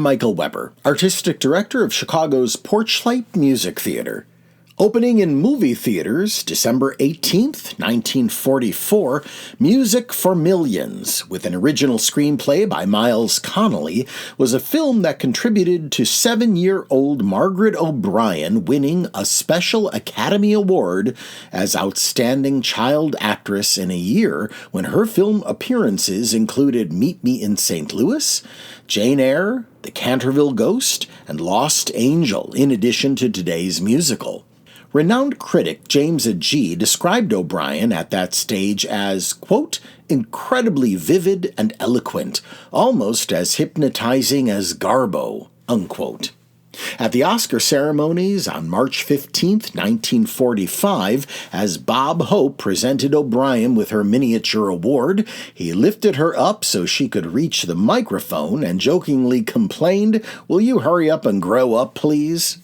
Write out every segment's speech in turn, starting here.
Michael Weber, Artistic Director of Chicago's Porchlight Music Theater. Opening in movie theaters December 18th, 1944, Music for Millions, with an original screenplay by Miles Connolly, was a film that contributed to 7-year-old Margaret O'Brien winning a special Academy Award as Outstanding Child Actress in a year when her film appearances included Meet Me in St. Louis, Jane Eyre, The Canterville Ghost, and Lost Angel, in addition to today's musical. Renowned critic James Agee described O'Brien at that stage as, quote, incredibly vivid and eloquent, almost as hypnotizing as Garbo, unquote. At the Oscar ceremonies on March 15, 1945, as Bob Hope presented O'Brien with her miniature award, he lifted her up so she could reach the microphone and jokingly complained, "Will you hurry up and grow up, please?"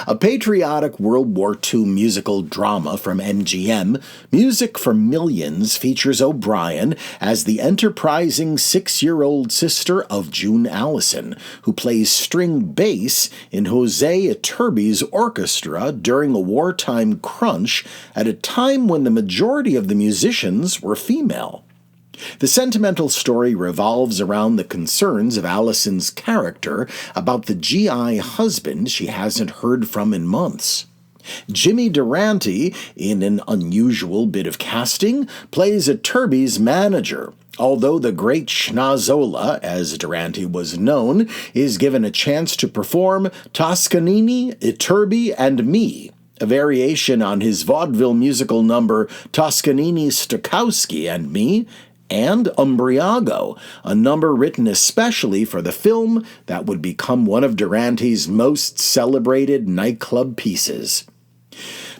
A patriotic World War II musical drama from MGM, Music for Millions features O'Brien as the enterprising 6-year-old sister of June Allison, who plays string bass in Jose Iturbi's orchestra during a wartime crunch at a time when the majority of the musicians were female. The sentimental story revolves around the concerns of Allison's character about the GI husband she hasn't heard from in months. Jimmy Durante, in an unusual bit of casting, plays Iturbi's manager, although the great Schnazzola, as Durante was known, is given a chance to perform Toscanini, Iturbi, and Me, a variation on his vaudeville musical number Toscanini, Stokowski, and Me, and Umbriago, a number written especially for the film that would become one of Durante's most celebrated nightclub pieces.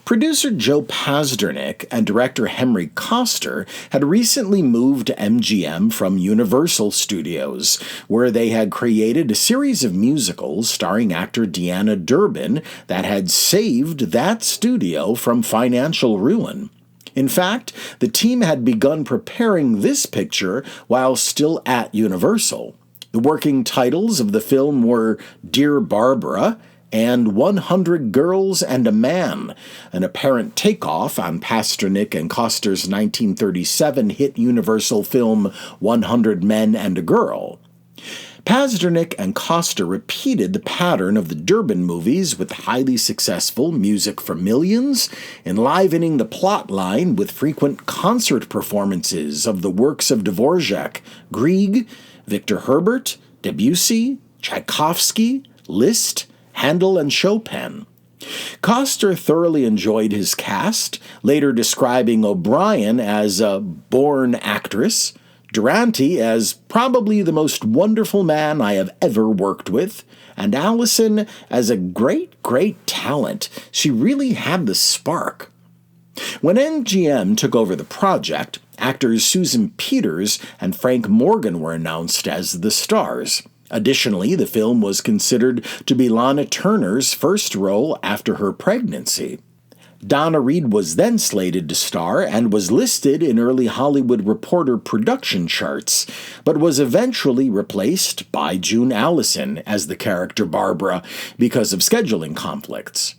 Producer Joe Pazdernick and director Henry Koster had recently moved to MGM from Universal Studios, where they had created a series of musicals starring actor Deanna Durbin that had saved that studio from financial ruin. In fact, the team had begun preparing this picture while still at Universal. The working titles of the film were Dear Barbara and 100 Girls and a Man, an apparent takeoff on Pasternak and Koster's 1937 hit Universal film 100 Men and a Girl. Pazdernick and Koster repeated the pattern of the Durbin movies with highly successful Music for Millions, enlivening the plot line with frequent concert performances of the works of Dvorak, Grieg, Victor Herbert, Debussy, Tchaikovsky, Liszt, Handel, and Chopin. Koster thoroughly enjoyed his cast, later describing O'Brien as a born actress, Durante as probably the most wonderful man I have ever worked with, and Allison as a great talent. She really had the spark. When MGM took over the project, actors Susan Peters and Frank Morgan were announced as the stars. Additionally, the film was considered to be Lana Turner's first role after her pregnancy. Donna Reed was then slated to star and was listed in early Hollywood Reporter production charts, but was eventually replaced by June Allison as the character Barbara because of scheduling conflicts.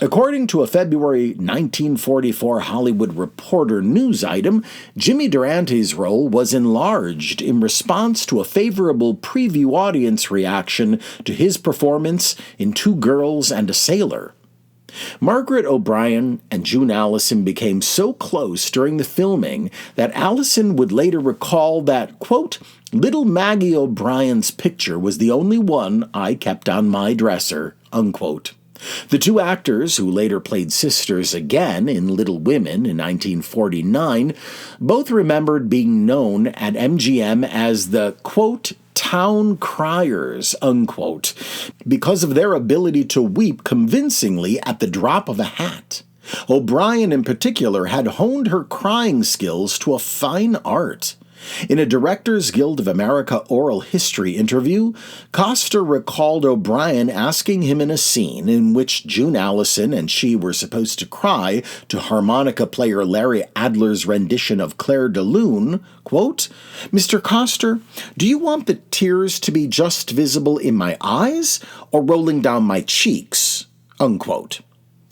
According to a February 1944 Hollywood Reporter news item, Jimmy Durante's role was enlarged in response to a favorable preview audience reaction to his performance in Two Girls and a Sailor. Margaret O'Brien and June Allison became so close during the filming that Allison would later recall that, quote, "Little Maggie O'Brien's picture was the only one I kept on my dresser," unquote. The two actors, who later played sisters again in Little Women in 1949, both remembered being known at MGM as the, quote, town criers, unquote, because of their ability to weep convincingly at the drop of a hat. O'Brien in particular had honed her crying skills to a fine art. In a Directors Guild of America oral history interview, Coster recalled O'Brien asking him in a scene in which June Allison and she were supposed to cry to harmonica player Larry Adler's rendition of Clair de Lune, quote, "Mr. Coster, do you want the tears to be just visible in my eyes or rolling down my cheeks?" Unquote.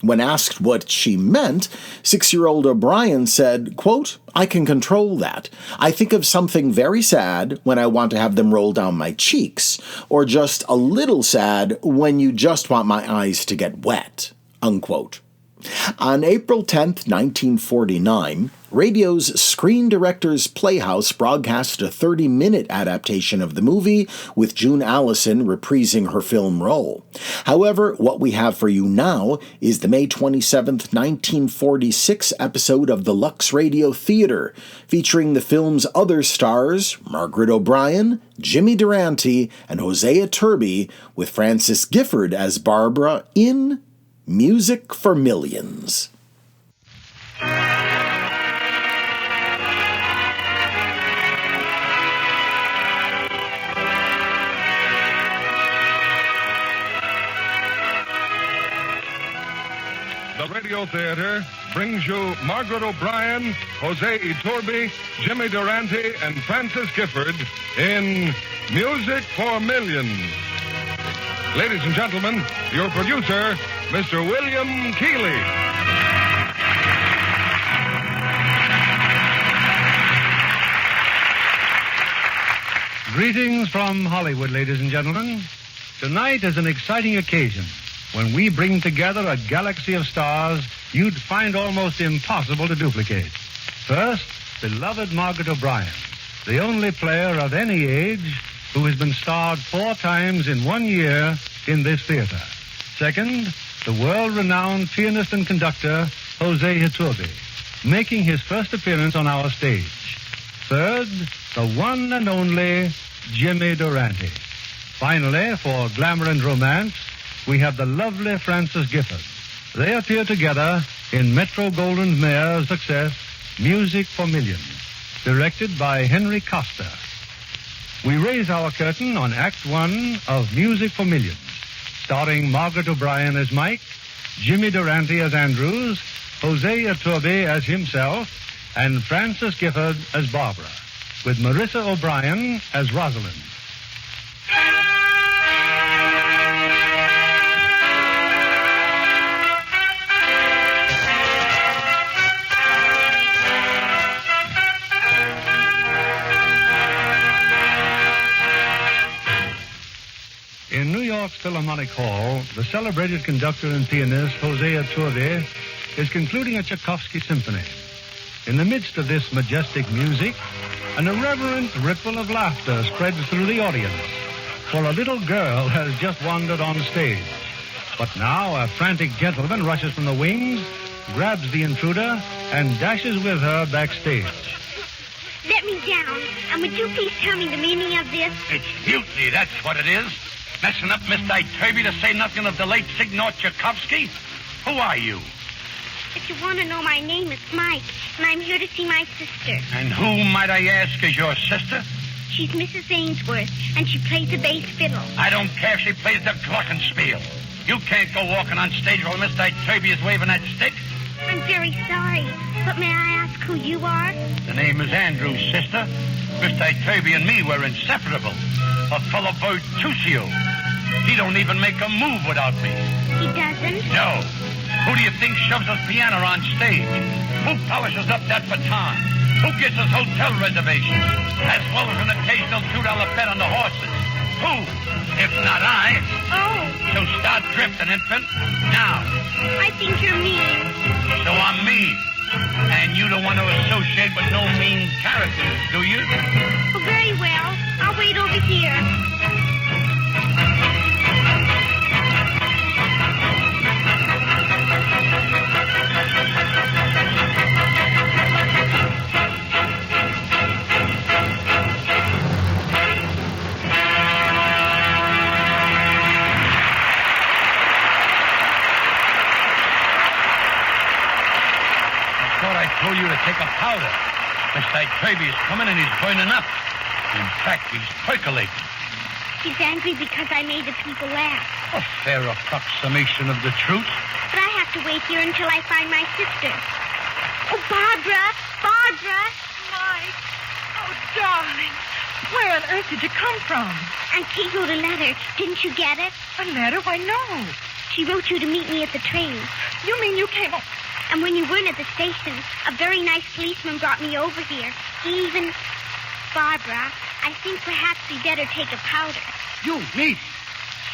When asked what she meant, 6-year-old O'Brien said, quote, "I can control that. I think of something very sad when I want to have them roll down my cheeks, or just a little sad when you just want my eyes to get wet." Unquote. On April 10, 1949, radio's Screen Directors Playhouse broadcast a 30-minute adaptation of the movie, with June Allison reprising her film role. However, what we have for you now is the May 27, 1946 episode of the Lux Radio Theater, featuring the film's other stars, Margaret O'Brien, Jimmy Durante, and Hosea Turby, with Frances Gifford as Barbara in Music for Millions. The Radio Theater brings you Margaret O'Brien, Hosea Iturbi, Jimmy Durante, and Frances Gifford in Music for Millions. Ladies and gentlemen, your producer, Mr. William Keeley. Greetings from Hollywood, ladies and gentlemen. Tonight is an exciting occasion when we bring together a galaxy of stars you'd find almost impossible to duplicate. First, beloved Margaret O'Brien, the only player of any age who has been starred 4 times in 1 year in this theater. Second, the world-renowned pianist and conductor, Hosea Iturbi, making his first appearance on our stage. Third, the one and only Jimmy Durante. Finally, for glamour and romance, we have the lovely Frances Gifford. They appear together in Metro-Goldwyn-Mayer's success, Music for Millions, directed by Henry Coster. We raise our curtain on Act 1 of Music for Millions, starring Margaret O'Brien as Mike, Jimmy Durante as Andrews, Hosea Iturbi as himself, and Frances Gifford as Barbara, with Marissa O'Brien as Rosalind. In New York's Philharmonic Hall, the celebrated conductor and pianist Hosea Iturbi is concluding a Tchaikovsky symphony. In the midst of this majestic music, an irreverent ripple of laughter spreads through the audience, for a little girl has just wandered on stage. But now a frantic gentleman rushes from the wings, grabs the intruder, and dashes with her backstage. Let me down, and would you please tell me the meaning of this? It's mutiny, that's what it is. Messing up Mr. Iturbi, to say nothing of the late Signor Tchaikovsky. Who are you? If you want to know, my name is Mike, and I'm here to see my sister. And who, might I ask, is your sister? She's Mrs. Ainsworth, and she plays the bass fiddle. I don't care if she plays the glockenspiel. You can't go walking on stage while Mr. Iturbi is waving that stick. I'm very sorry, but may I ask who you are? The name is Andrews, sister. Mr. Iturbi and me were inseparable. A fellow Bertuccio. He don't even make a move without me. He doesn't? No. Who do you think shoves his piano on stage? Who polishes up that baton? Who gets his hotel reservations? As well as an occasional $2 bet on the horses? Who? If not I. Oh. So start drifting, infant. Now. I think you're mean. So I'm mean. And you don't want to associate with no mean characters, do you? Oh, very well. I'll wait over here. I told you to take a powder. Mr. Traby is coming and he's burning up. In fact, he's percolating. He's angry because I made the people laugh. A fair approximation of the truth. But I have to wait here until I find my sister. Oh, Barbara! Barbara! Mike. Oh, darling. Where on earth did you come from? Aunt Kate wrote a letter. Didn't you get it? A letter? Why, no. She wrote you to meet me at the train. You mean you came... And when you weren't at the station, a very nice policeman brought me over here. He even... Barbara, I think perhaps we better take a powder. You, me?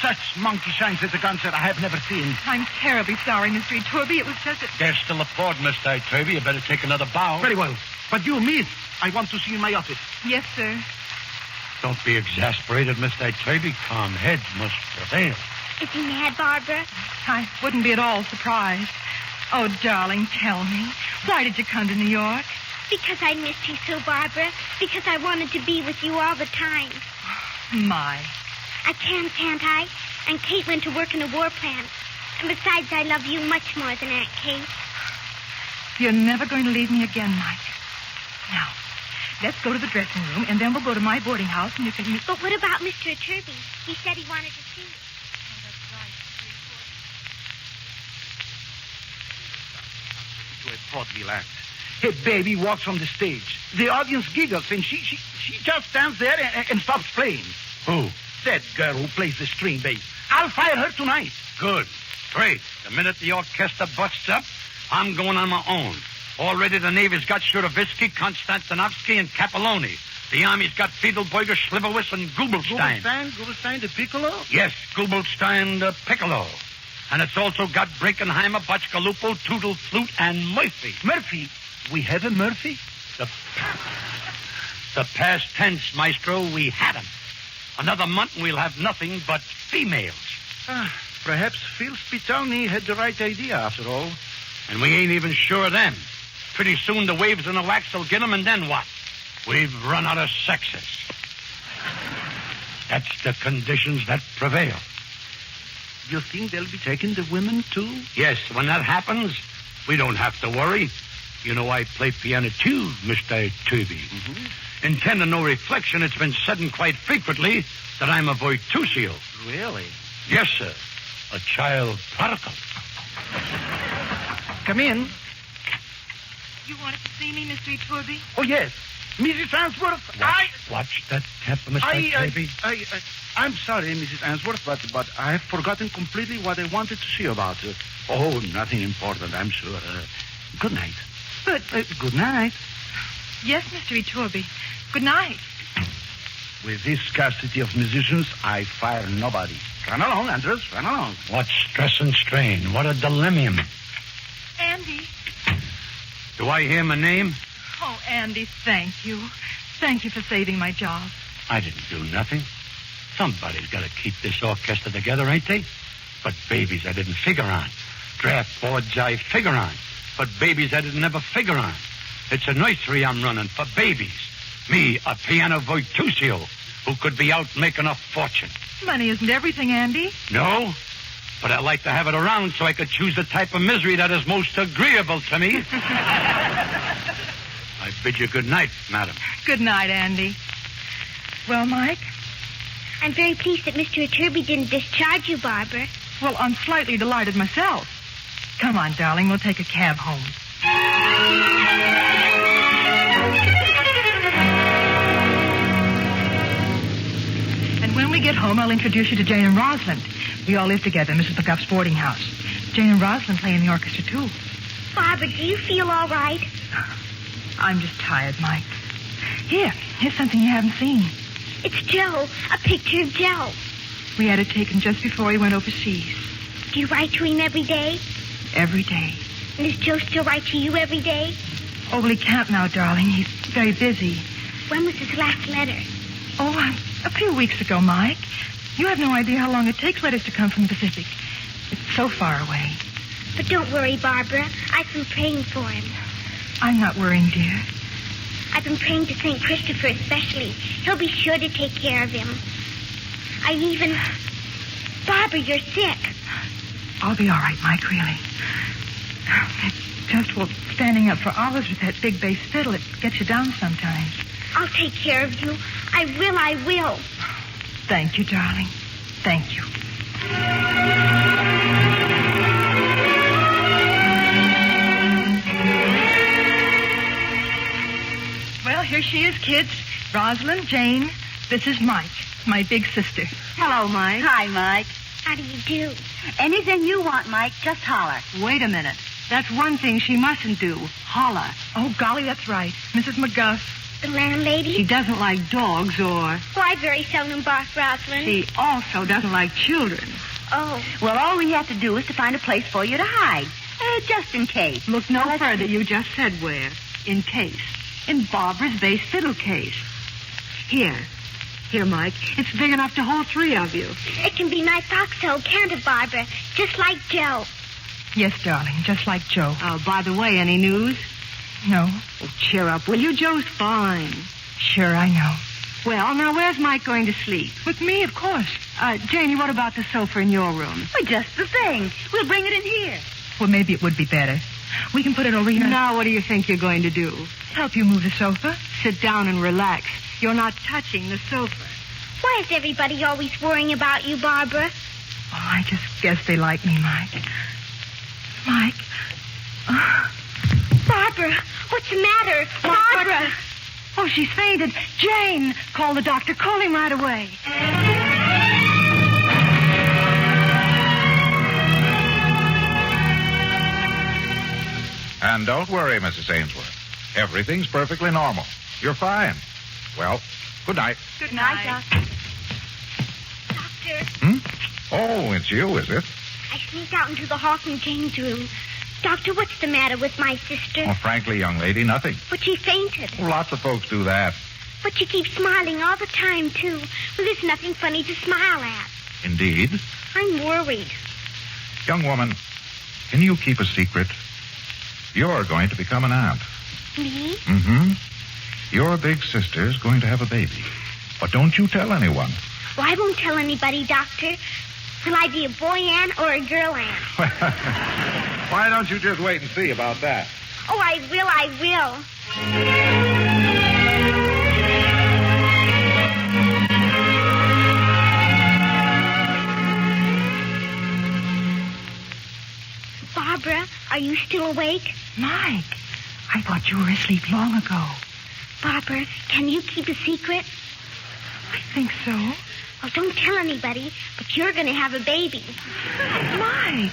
Such monkey shines at the concert I have never seen. I'm terribly sorry, Mr. Iturbi. It was just that... There's still a port, Mr. Traby. You better take another bow. Very well. But you, miss, I want to see you in my office. Yes, sir. Don't be exasperated, Mr. Traby. Calm heads must prevail. Is he mad, Barbara? I wouldn't be at all surprised. Oh, darling, tell me. Why did you come to New York? Because I missed you so, Barbara. Because I wanted to be with you all the time. My. I can't I? And Kate went to work in a war plant. And besides, I love you much more than Aunt Kate. You're never going to leave me again, Mike. Now, let's go to the dressing room, and then we'll go to my boarding house, and you can... But what about Mr. Iturbi? He said he wanted to see me. To a vaudeville act. A baby walks on the stage. The audience giggles, and she just stands there and stops playing. Who? That girl who plays the string bass. I'll fire her tonight. Good. Great. The minute the orchestra busts up, I'm going on my own. Already the Navy's got Shuravitsky, Konstantinovsky, and Capelloni. The Army's got Fiedelberger, Slivovitz, and Gubelstein. Gubelstein, the piccolo? Yes, Gubelstein, the piccolo. And it's also got Brinkenheimer, Botchkalupo, Tootle Flute, and Murphy. Murphy? We have a Murphy? The past tense, Maestro, we had 'em. Another month and we'll have nothing but females. Perhaps Phil Spitalny had the right idea after all. And we ain't even sure of them. Pretty soon the waves and the wax will get 'em, and then what? We've run out of sexes. That's the conditions that prevail. You think they'll be taking the women, too? Yes, when that happens, we don't have to worry. You know, I play piano, too, Mr. Turby. Mm-hmm. Intending no reflection, it's been said quite frequently that I'm a virtuoso. Really? Yes, sir. A child prodigal. Come in. You wanted to see me, Mr. Iturbi? Oh, yes. Mrs. Answorth, Watch that temper, Mr. Turby. I'm sorry, Mrs. Answorth, but I have forgotten completely what I wanted to see about. Oh, nothing important, I'm sure. Good night. But... good night. Yes, Mr. Iturbi. Good night. With this scarcity of musicians, I fire nobody. Run along, Andres, run along. What stress and strain. What a dilemma. Andy. Do I hear my name? Oh, Andy, thank you. Thank you for saving my job. I didn't do nothing. Somebody's got to keep this orchestra together, ain't they? But babies I didn't figure on. Draft boards I figure on. But babies I didn't ever figure on. It's a nursery I'm running for babies. Me, a piano virtuoso, who could be out making a fortune. Money isn't everything, Andy. No, but I like to have it around so I could choose the type of misery that is most agreeable to me. I bid you good night, madam. Good night, Andy. Well, Mike? I'm very pleased that Mr. Iturbi didn't discharge you, Barbara. Well, I'm slightly delighted myself. Come on, darling, we'll take a cab home. And when we get home, I'll introduce you to Jane and Rosalind. We all live together in Mrs. McGuff's boarding house. Jane and Rosalind play in the orchestra, too. Barbara, do you feel all right? I'm just tired, Mike. Here's something you haven't seen. It's Joe, a picture of Joe. We had it taken just before he went overseas. Do you write to him every day? Every day. And does Joe still write to you every day? Oh, well, he can't now, darling. He's very busy. When was his last letter? Oh, a few weeks ago, Mike. You have no idea how long it takes letters to come from the Pacific. It's so far away. But don't worry, Barbara. I've been praying for him. I'm not worrying, dear. I've been praying to St. Christopher especially. He'll be sure to take care of him. Barbara, you're sick. I'll be all right, Mike, really. Just, well, standing up for hours with that big bass fiddle, it gets you down sometimes. I'll take care of you. I will. Thank you, darling. Thank you. Well, here she is, kids. Rosalind, Jane, this is Mike, my big sister. Hello, Mike. Hi, Mike. How do you do? Anything you want, Mike, just holler. Wait a minute. That's one thing she mustn't do. Holler. Oh, golly, that's right. Mrs. McGuff. The landlady? She doesn't like dogs or... Well, I very seldom bark, Rosalind. She also doesn't like children. Oh. Well, all we have to do is to find a place for you to hide. Just in case. Look no further. You just said where. In case. In Barbara's bass fiddle case. Here, Mike. It's big enough to hold 3 of you. It can be my foxhole, can't it, Barbara? Just like Joe. Yes, darling, just like Joe. By the way, any news? No. Oh, cheer up, will you? Joe's fine. Sure, I know. Well, now, where's Mike going to sleep? With me, of course. Janie, what about the sofa in your room? Well, just the thing. We'll bring it in here. Well, maybe it would be better. We can put it over here. Now, what do you think you're going to do? Help you move the sofa. Sit down and relax. You're not touching the sofa. Why is everybody always worrying about you, Barbara? Oh, I just guess they like me, Mike. Mike. Barbara, what's the matter? Barbara! Oh, she's fainted. Jane, call the doctor. Call him right away. And don't worry, Mrs. Ainsworth. Everything's perfectly normal. You're fine. Well, good night. Good night, Doctor. Doctor. Oh, it's you, is it? I sneaked out into the hall from Jane's room. Doctor, what's the matter with my sister? Oh, frankly, young lady, nothing. But she fainted. Well, lots of folks do that. But she keeps smiling all the time, too. Well, there's nothing funny to smile at. Indeed. I'm worried. Young woman, can you keep a secret? You're going to become an aunt. Me? Mm-hmm. Your big sister's going to have a baby. But don't you tell anyone. Well, I won't tell anybody, Doctor. Will I be a boy aunt or a girl aunt? Why don't you just wait and see about that? Oh, I will. Barbara, are you still awake? Mike, I thought you were asleep long ago. Barbara, can you keep a secret? I think so. Well, don't tell anybody, but you're going to have a baby. Mike.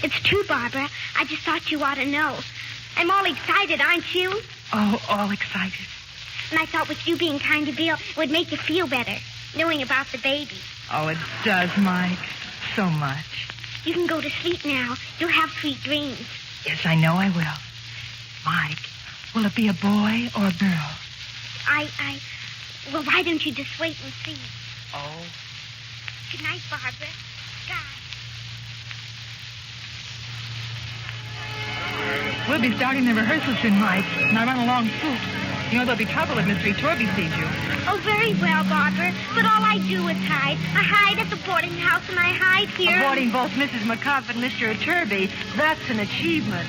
It's true, Barbara. I just thought you ought to know. I'm all excited, aren't you? Oh, all excited. And I thought with you being kind to Bill, it would make you feel better, knowing about the baby. Oh, it does, Mike. So much. You can go to sleep now. You'll have sweet dreams. Yes, I know I will. Mike, will it be a boy or a girl? Well, why don't you just wait and see? Oh. Good night, Barbara. God. We'll be starting the rehearsal soon, Mike. And I run along foot. You know, there'll be trouble if Mr. Torby sees you. Oh, very well, Barbara. But all I do is hide. I hide at the boarding house and I hide here. Avoiding both Mrs. McCuff and Mr. Turby, that's an achievement.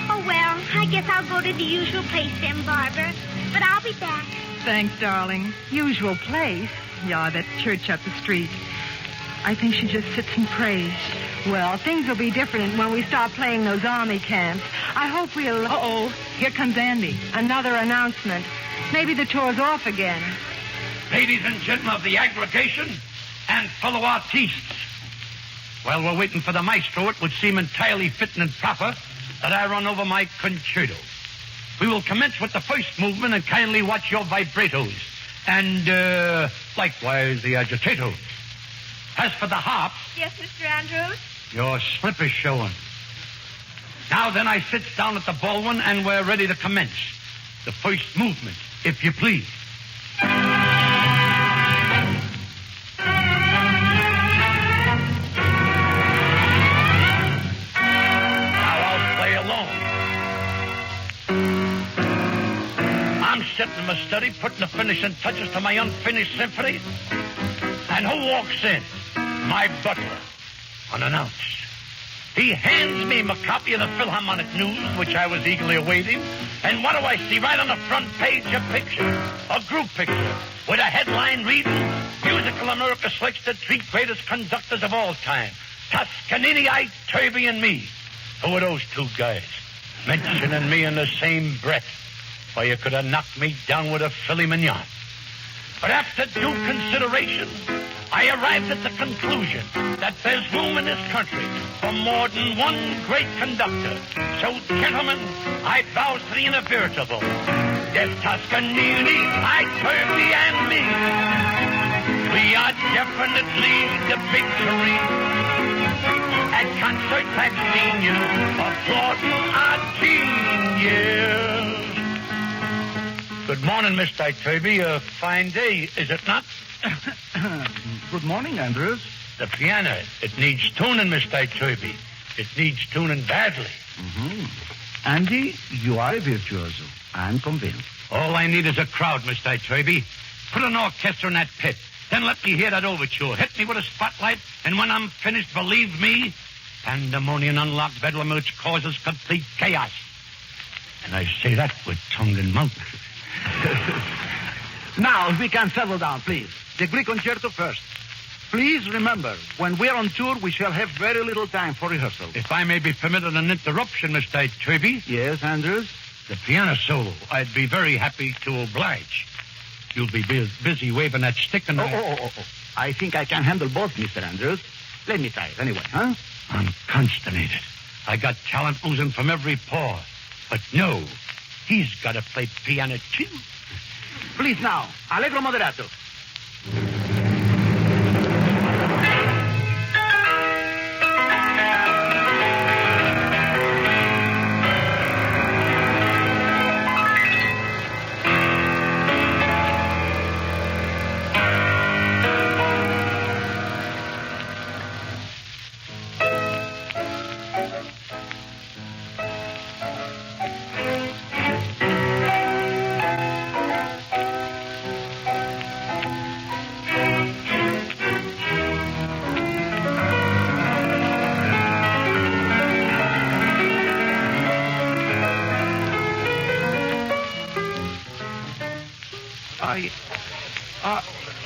Oh, well, I guess I'll go to the usual place then, Barbara. But I'll be back. Thanks, darling. Usual place? Yeah, that church up the street. I think she just sits and prays. Well, things will be different when we start playing those army camps. I hope we'll... Uh-oh. Here comes Andy. Another announcement. Maybe the tour's off again. Ladies and gentlemen of the aggregation and fellow artistes, while we're waiting for the maestro, it would seem entirely fitting and proper that I run over my concerto. We will commence with the first movement and kindly watch your vibratos and, likewise, the agitatos. As for the harp... Yes, Mr. Andrews? Your slip is showing. Now then, I sits down at the baldwin and we're ready to commence. The first movement, if you please. Sitting in my study, putting the finishing touches to my unfinished symphony. And who walks in? My butler, unannounced. He hands me my copy of the Philharmonic News, which I was eagerly awaiting. And what do I see? Right on the front page, a picture, a group picture, with a headline reading, Musical America selects the three greatest conductors of all time, Toscanini, Ike, Turvey, and me. Who are those two guys? Mentioning me in the same breath. Why, you could have knocked me down with a filet mignon. But after due consideration, I arrived at the conclusion that there's room in this country for more than one great conductor. So, gentlemen, I bow to the inevitable. Yes, Toscanini, Ike, Turvey, and me. We are definitely the big three. At concerts I've seen you applauding our genius. Good morning, Mr. Turvey. A fine day, is it not? Good morning, Andrews. The piano, it needs tuning, Mr. Turvey. It needs tuning badly. Andy, you are a virtuoso. I'm convinced. All I need is a crowd, Mr. Turvey. Put an orchestra in that pit. Then let me hear that overture. Hit me with a spotlight, and when I'm finished, believe me, pandemonium, unlocked bedlam, which causes complete chaos. And I say that with tongue and mouth. Now, if we can settle down, please. The Greek concerto first. Please remember, when we're on tour, we shall have very little time for rehearsal. If I may be permitted an interruption, Mr. Turvey. Yes, Andrews? The piano solo. I'd be very happy to oblige. You'll be busy waving that stick and... Oh. I think I can handle both, Mr. Andrews. Let me try it anyway, huh? I'm consternated. I got talent oozing from every pore. But no, he's got to play piano, too. Please now, allegro moderato.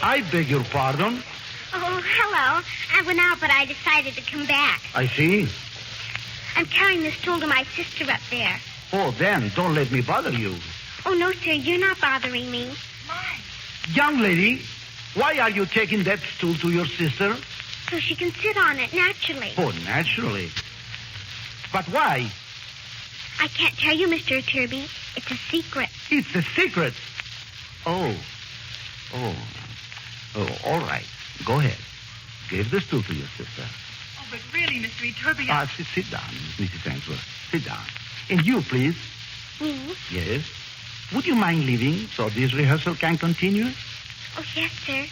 I beg your pardon? Oh, hello. I went out, but I decided to come back. I see. I'm carrying the stool to my sister up there. Oh, then, don't let me bother you. Oh, no, sir, you're not bothering me. Young lady, why are you taking that stool to your sister? So she can sit on it naturally. Oh, naturally. But why? I can't tell you, Mr. Turvey. It's a secret. It's a secret. Oh, all right. Go ahead. Give the stool to your sister. Oh, but really, Mr. Turvey... Sit down, Mrs. Ainsworth. Sit down. And you, please. Me? Yes. Would you mind leaving so this rehearsal can continue? Oh, yes, sir.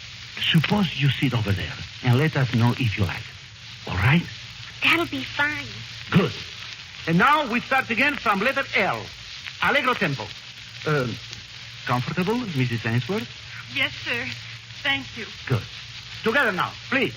Suppose you sit over there and let us know if you like it. All right? That'll be fine. Good. And now we start again from letter L. Allegro tempo. Comfortable, Mrs. Ainsworth? Yes, sir. Thank you. Good. Together now, please.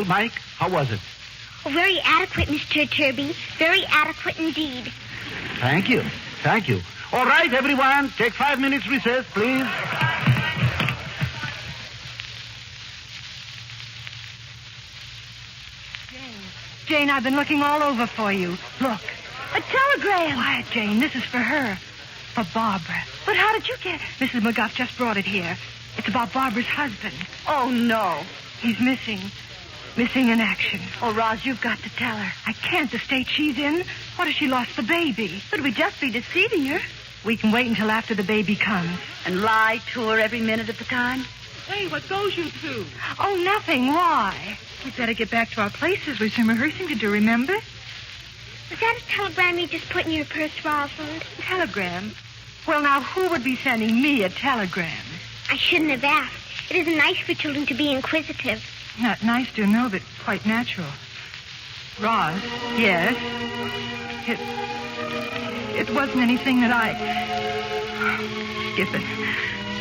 Mike, how was it? Oh, very adequate, Mr. Turby. Very adequate indeed. Thank you. Thank you. All right, everyone, take 5 minutes recess, please. Jane, I've been looking all over for you. Look. A telegram. Quiet, Jane. This is for her. For Barbara. But how did you get... Mrs. McGuff just brought it here. It's about Barbara's husband. Oh, no. He's missing. Missing in action. Oh, Roz, you've got to tell her. I can't. The state she's in. What if she lost the baby? Could we just be deceiving her? We can wait until after the baby comes. And lie to her every minute of the time? Hey, what goes you two? Oh, nothing. Why? We'd better get back to our places. We've some rehearsing to do, remember? Was that a telegram you just put in your purse, Rosalind? Telegram? Well, now, who would be sending me a telegram? I shouldn't have asked. It isn't nice for children to be inquisitive. Not nice to know, but quite natural. Roz? Yes? It wasn't anything that I... Skip it.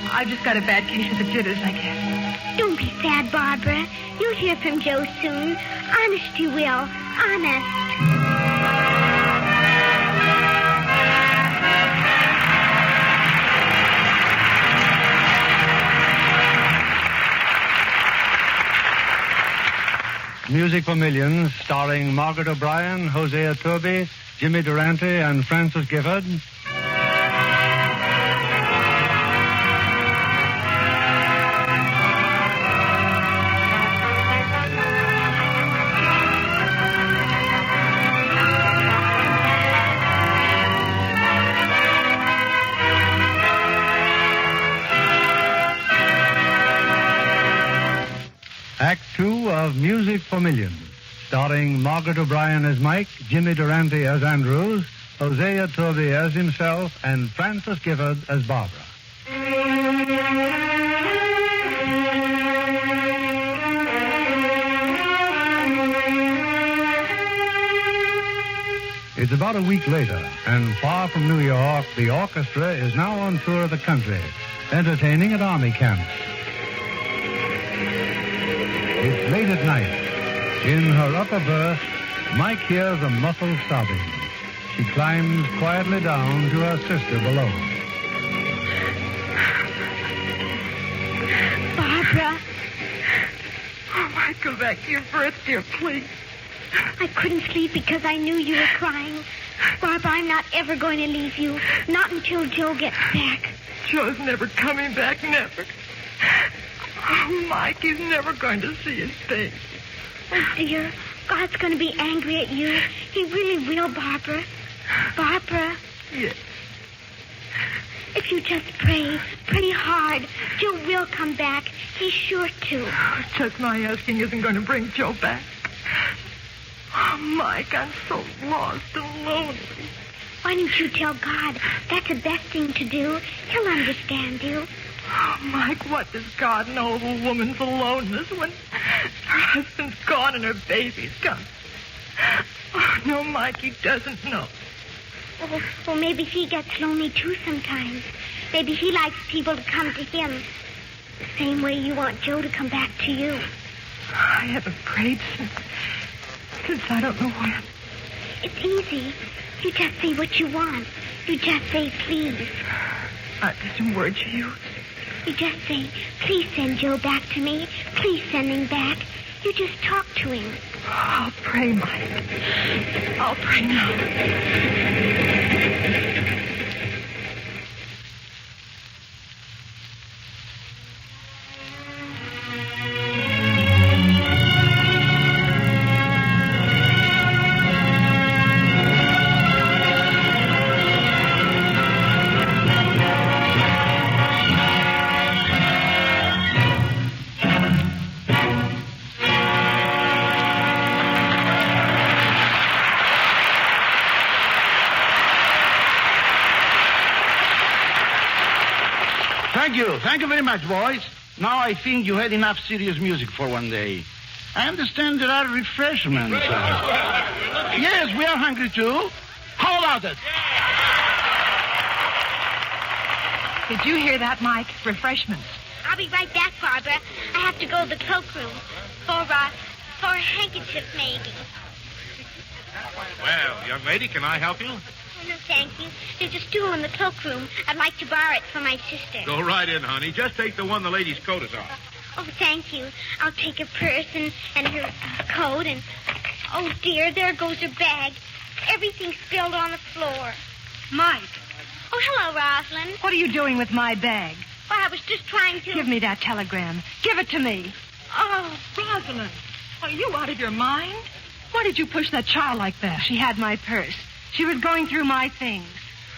I've just got a bad case of the jitters, I guess. Don't be sad, Barbara. You'll hear from Joe soon. Honest you will. Honest. Music for Millions, starring Margaret O'Brien, Hosea Turby, Jimmy Durante, and Francis Gifford. Act 2 of Music for Millions, starring Margaret O'Brien as Mike, Jimmy Durante as Andrews, Hosea Turby as himself, and Francis Gifford as Barbara. It's about a week later, and far from New York, the orchestra is now on tour of the country, entertaining at army camps. It's late at night. In her upper berth, Mike hears a muffled sobbing. She climbs quietly down to her sister below. Barbara, Oh, Mike, go back to your berth, dear, please. I couldn't sleep because I knew you were crying. Barbara, I'm not ever going to leave you. Not until Joe gets back. Joe's never coming back, never. Oh, Mike, he's never going to see his face. Oh, dear. God's going to be angry at you. He really will, Barbara. Barbara. Yes. If you just pray hard, Joe will come back. He's sure to. Just my asking isn't going to bring Joe back. Oh, Mike, I'm so lost and lonely. Why don't you tell God? That's the best thing to do. He'll understand you. Oh, Mike, what does God know of a woman's aloneness when her husband's gone and her baby's gone? Oh, no, Mike, he doesn't know. Oh, well, maybe he gets lonely, too, sometimes. Maybe he likes people to come to him. The same way you want Joe to come back to you. I haven't prayed since I don't know when. It's easy. You just say what you want. You just say, please. I didn't word you. You just say, please send Joe back to me. Please send him back. You just talk to him. I'll pray, Mike. I'll pray now. Thank you very much, boys. Now I think you had enough serious music for one day. I understand there are refreshments. Yes, we are hungry too. How about it? Did you hear that, Mike? Refreshments. I'll be right back, Barbara. I have to go to the cloakroom. Go, Ross. or a handkerchief, maybe. Well, young lady, can I help you? Oh, no, thank you. There's a stool in the cloakroom. I'd like to borrow it for my sister. Go right in, honey. Just take the one the lady's coat is on. Oh, thank you. I'll take her purse and her coat and... Oh, dear, there goes her bag. Everything spilled on the floor. Mike, Oh, hello, Rosalind. what are you doing with my bag? Well, I was just trying to... Give me that telegram. Give it to me. Oh, Rosalind, are you out of your mind? Why did you push that child like that? She had my purse. She was going through my things.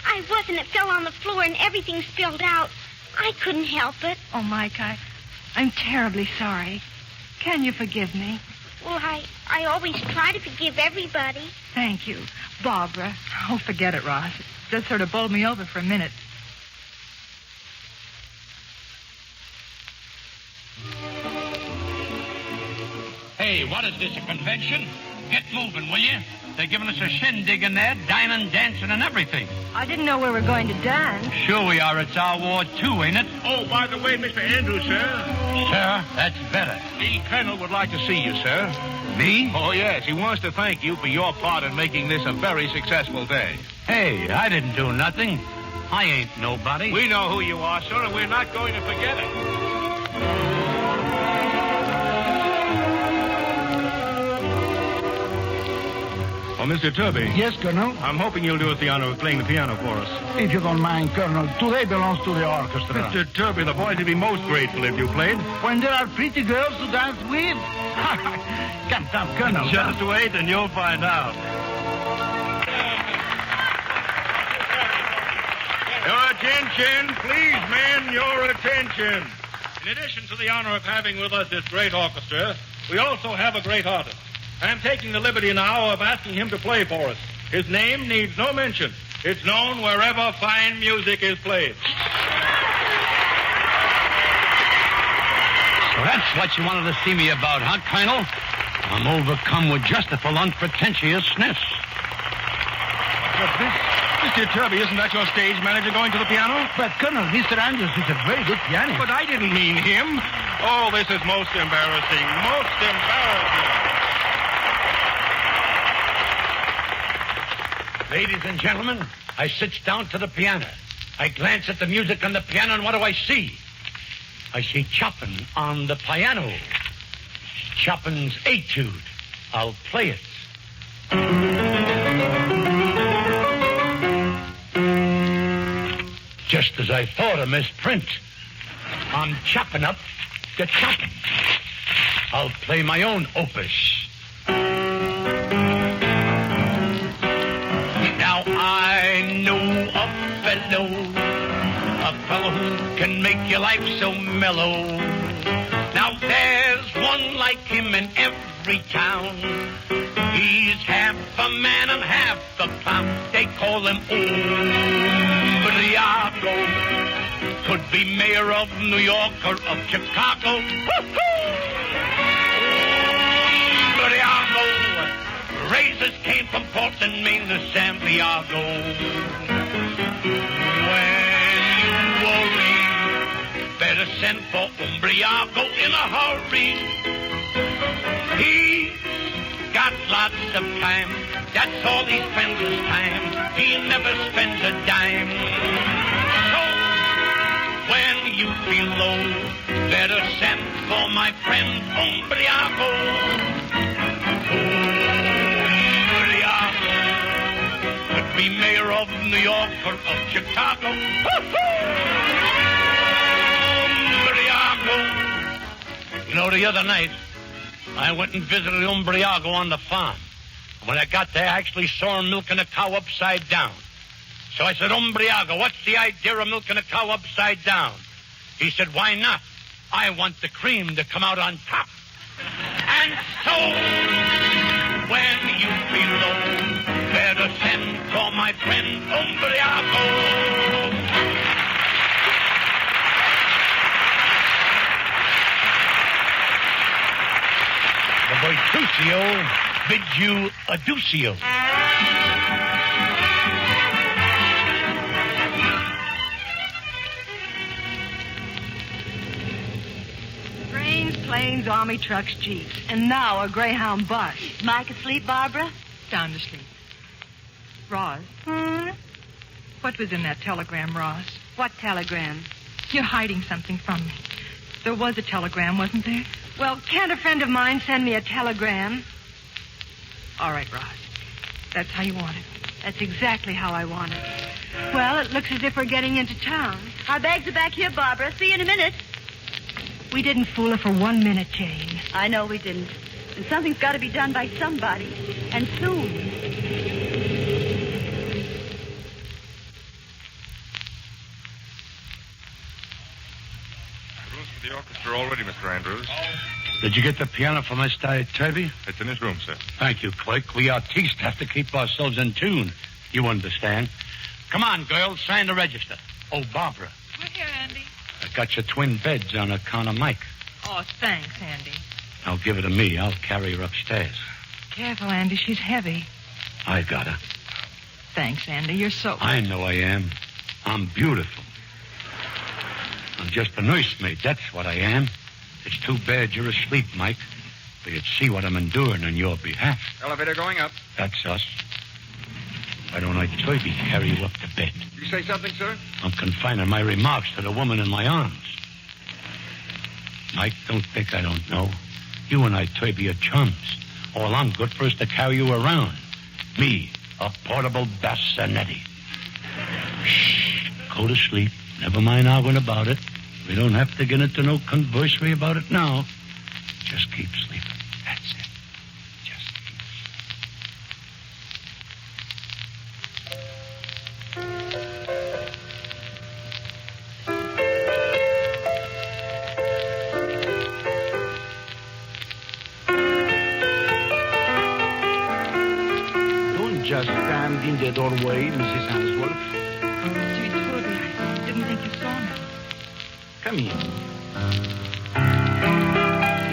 I wasn't. It fell on the floor and everything spilled out. I couldn't help it. Oh, Mike, I'm terribly sorry. Can you forgive me? Well, I always try to forgive everybody. Thank you. Barbara. Oh, forget it, Ross. It just sort of bowled me over for a minute. Hey, what is this, a convention? Get moving, will you? They're giving us a shindig in there, dining, dancing, and everything. I didn't know we were going to dance. Sure we are. It's our ward, too, ain't it? Oh, by the way, Mr. Andrews, sir. Sir, that's better. The colonel would like to see you, sir. Me? Oh, yes. He wants to thank you for your part in making this a very successful day. Hey, I didn't do nothing. I ain't nobody. We know who you are, sir, and we're not going to forget it. Oh, Mr. Turby. Yes, Colonel? I'm hoping you'll do us the honor of playing the piano for us. If you don't mind, Colonel, today belongs to the orchestra. Mr. Turby, the boys would be most grateful if you played. When there are pretty girls to dance with? Come, Colonel. Just wait and you'll find out. Your attention, please, men, your attention. In addition to the honor of having with us this great orchestra, we also have a great artist. I'm taking the liberty now of asking him to play for us. His name needs no mention. It's known wherever fine music is played. So that's what you wanted to see me about, huh, Colonel? I'm overcome with justifiable unpretentiousness. Mr. Turby, isn't that your stage manager going to the piano? But, Colonel, Mr. Andrews is a very good pianist. But I didn't mean him. Oh, this is most embarrassing. Most embarrassing. Ladies and gentlemen, I sits down to the piano. I glance at the music on the piano, and what do I see? I see Chopin on the piano. Chopin's Etude. I'll play it. Just as I thought, a misprint. I'm chopping up the Chopin. I'll play my own opus. Now I know a fellow who can make your life so mellow. Now there's one like him in every town. He's half a man and half a clown. They call him Umbriago. Could be mayor of New York or of Chicago. Umbriago. Razors came from Portland, Maine to San Diego. When you worry, better send for Umbriago in a hurry. He's got lots of time. That's all he spends his time. He never spends a dime. So, when you feel low, better send for my friend Umbriago. Could be mayor of New York or of Chicago. Umbriago. You know, the other night, I went and visited Umbriago on the farm. When I got there, I actually saw him milking a cow upside down. So I said, Umbriago, what's the idea of milking a cow upside down? He said, why not? I want the cream to come out on top. And so, when you feel low, better send for my friend Umbriago. The Virtucio bids you adieu. Train's planes, army trucks, jeeps, and now a Greyhound bus. Mike asleep, Barbara? Sound asleep. Roz. What was in that telegram, Roz? What telegram? You're hiding something from me. There was a telegram, wasn't there? Well, can't a friend of mine send me a telegram? All right, Roz. That's how you want it. That's exactly how I want it. Well, it looks as if we're getting into town. Our bags are back here, Barbara. See you in a minute. We didn't fool her for 1 minute, Jane. I know we didn't. And something's got to be done by somebody. And soon. The orchestra already, Mr. Andrews. Did you get the piano for Mr. Tate? It's in his room, sir. Thank you, clerk. We artistes have to keep ourselves in tune. You understand. Come on, girls. Sign the register. Oh, Barbara. We're here, Andy. I got your twin beds on account of Mike. Oh, thanks, Andy. Now give her to me. I'll carry her upstairs. Careful, Andy. She's heavy. I got her. Thanks, Andy. You're so... I know I am. I'm beautiful. I'm just a nursemaid. That's what I am. It's too bad you're asleep, Mike. But you'd see what I'm enduring on your behalf. Elevator going up. That's us. Why don't I try to carry you up to bed? You say something, sir? I'm confining my remarks to the woman in my arms. Mike, don't think I don't know. You and I, Toby, are chums. All I'm good for is to carry you around. Me, a portable bassinetti. Shh. Go to sleep. Never mind arguing about it. We don't have to get into no conversary about it now. Just keep sleeping. That's it. Just keep sleeping. Don't just stand in the doorway, Mrs. Hansworth. I didn't think you saw me. Come in.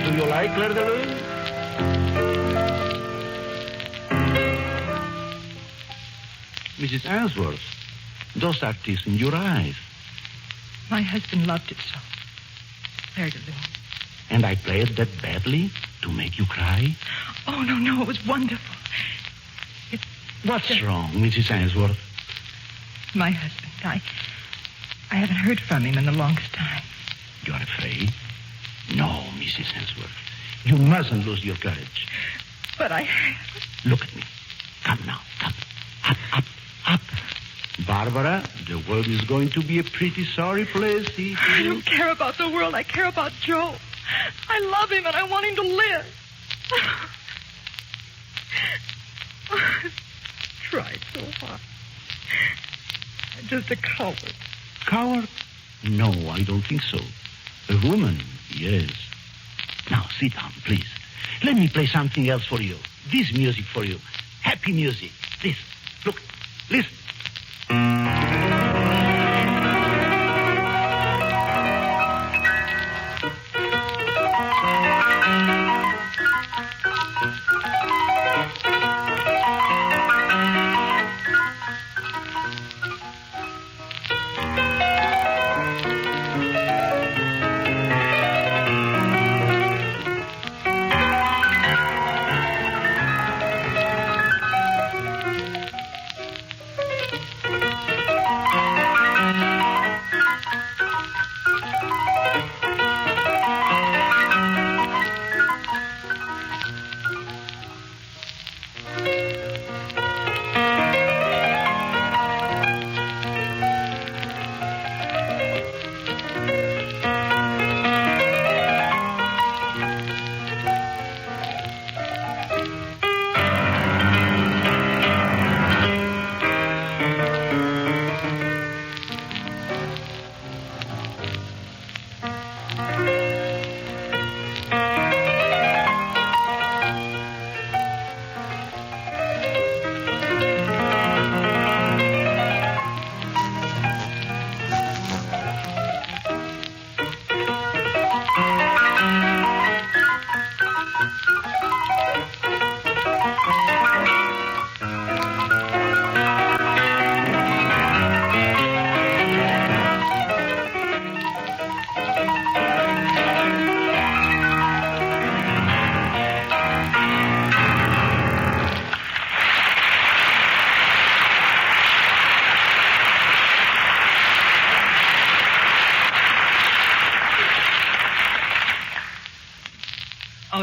Do you like Claire de Lune? Mrs. Answorth, those are tears in your eyes. My husband loved it so. Claire de Lune. And I played that badly to make you cry? Oh, no, it was wonderful. What's wrong, Mrs. Answorth? My husband, I haven't heard from him in the longest time. You're afraid? No, Mrs. Answorth. You mustn't lose your courage. But I... Look at me. Come now. Come. Up. Barbara, the world is going to be a pretty sorry place. I don't care about the world. I care about Joe. I love him and I want him to live. I tried so hard. I'm just a coward. Coward? No, I don't think so. A woman, yes. Now, sit down, please. Let me play something else for you. This music for you. Happy music. This. Look. Listen.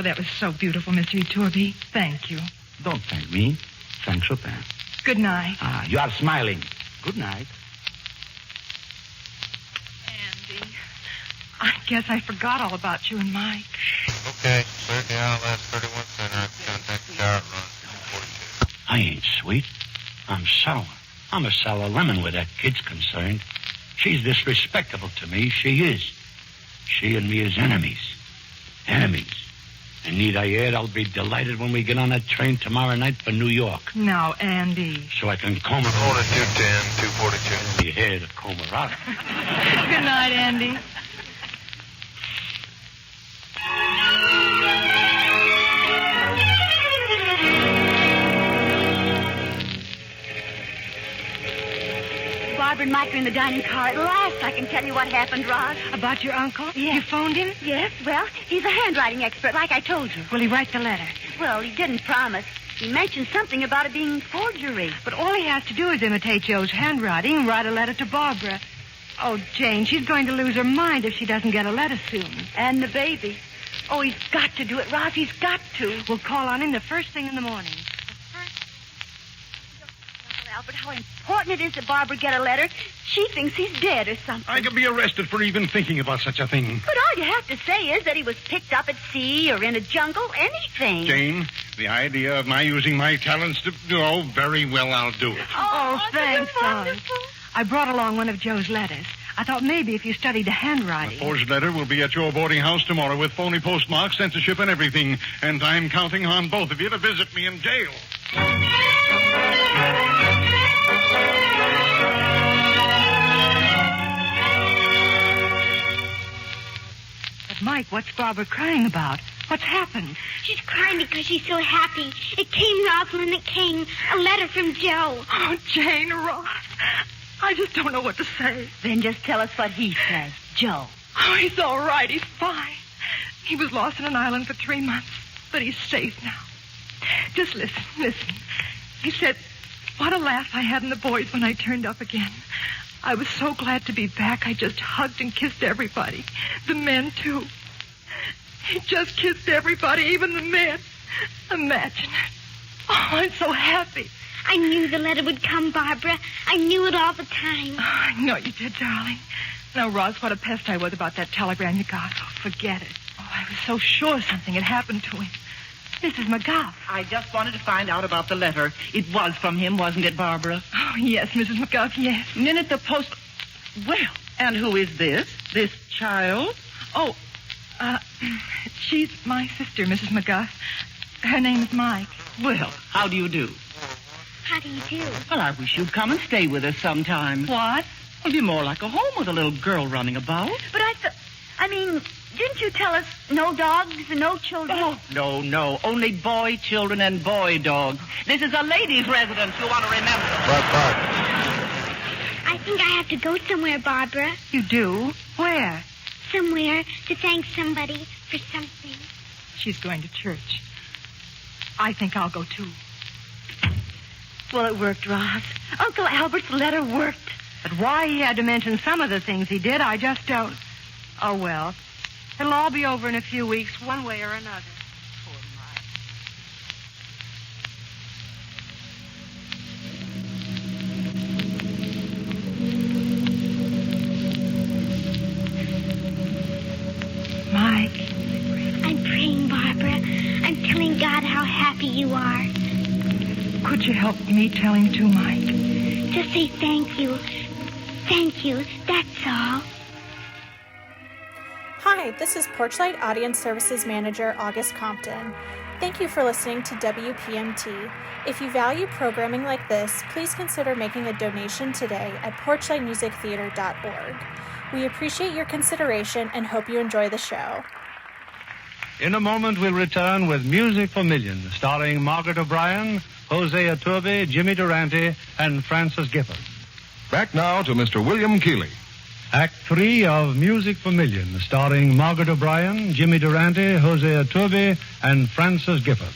that was so beautiful, Mr. Iturbe. Thank you. Don't thank me. Thank Chopin. Good night. Ah, you are smiling. Good night. Andy, I guess I forgot all about you and Mike. Okay, clear down last 31 center. Contact the tower run 242. I ain't sweet. I'm sour. I'm a sour lemon where that kid's concerned. She's disrespectable to me. She is. She and me is enemies. Enemies. And need I add, I'll be delighted when we get on that train tomorrow night for New York. Now, Andy. So I can comb her. Order 210, 242. You hear to comb her out. Good night, Andy. Barbara and Mike are in the dining car. At last I can tell you what happened, Roz. About your uncle? Yes. You phoned him? Yes, well, he's a handwriting expert, like I told you. Will he write the letter? Well, he didn't promise. He mentioned something about it being forgery. But all he has to do is imitate Joe's handwriting and write a letter to Barbara. Oh, Jane, she's going to lose her mind if she doesn't get a letter soon. And the baby. Oh, he's got to do it, Roz. He's got to. We'll call on him the first thing in the morning. Albert, how important it is that Barbara get a letter. She thinks he's dead or something. I could be arrested for even thinking about such a thing. But all you have to say is that he was picked up at sea or in a jungle, anything. Jane, the idea of my using my talents to... Oh, very well, I'll do it. Oh, thanks, son. wonderful. I brought along one of Joe's letters. I thought maybe if you studied the handwriting. The forged letter will be at your boarding house tomorrow with phony postmarks, censorship, and everything. And I'm counting on both of you to visit me in jail. But, Mike, what's Barbara crying about? What's happened? She's crying because she's so happy. It came, Rosalind, it came. A letter from Joe. Oh, Jane, Ross. I just don't know what to say. Then just tell us what he says, Joe. Oh, he's all right. He's fine. He was lost in an island for 3 months, but he's safe now. Just listen. He said, what a laugh I had in the boys when I turned up again. I was so glad to be back. I just hugged and kissed everybody. The men, too. He just kissed everybody, even the men. Imagine it. Oh, I'm so happy. I knew the letter would come, Barbara. I knew it all the time. Oh, I know you did, darling. Now, Roz, what a pest I was about that telegram you got. Oh, forget it. Oh, I was so sure something had happened to him. Mrs. McGough. I just wanted to find out about the letter. It was from him, wasn't it, Barbara? Oh, yes, Mrs. McGough, yes. And then at the post... Well, and who is this? This child? Oh, she's my sister, Mrs. McGough. Her name is Mike. Well, how do you do? How do you do? Well, I wish you'd come and stay with us sometime. What? It'll be more like a home with a little girl running about. But didn't you tell us no dogs and no children? Oh, no. Only boy children and boy dogs. This is a ladies' residence, you want to remember. I think I have to go somewhere, Barbara. You do? Where? Somewhere to thank somebody for something. She's going to church. I think I'll go, too. Well, it worked, Roz. Uncle Albert's letter worked. But why he had to mention some of the things he did, I just don't. Oh, well. It'll all be over in a few weeks, one way or another. Poor Mike. Mike. I'm praying, Barbara. I'm telling God how happy you are. Could you help me tell him too, Mike? Just say thank you. Thank you. That's all. Hi, this is Porchlight Audience Services Manager August Compton. Thank you for listening to WPMT. If you value programming like this, please consider making a donation today at porchlightmusictheater.org. We appreciate your consideration and hope you enjoy the show. In a moment, we'll return with Music for Millions, starring Margaret O'Brien, Jose Iturbe, Jimmy Durante, and Francis Gifford. Back now to Mr. William Keeley. Act 3 of Music for Millions, starring Margaret O'Brien, Jimmy Durante, Jose Iturbe, and Francis Gifford.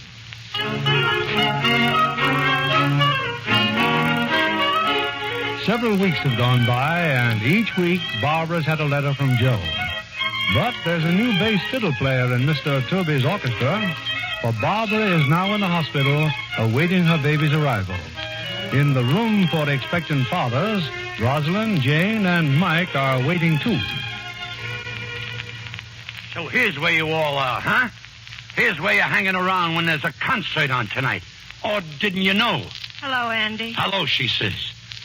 Several weeks have gone by, and each week Barbara's had a letter from Joe. But there's a new bass fiddle player in Mr. Turby's orchestra, for Barbara is now in the hospital awaiting her baby's arrival. In the room for expectant fathers, Rosalind, Jane, and Mike are waiting too. So here's where you all are, huh? Here's where you're hanging around when there's a concert on tonight. Or didn't you know? Hello, Andy. Hello, she says.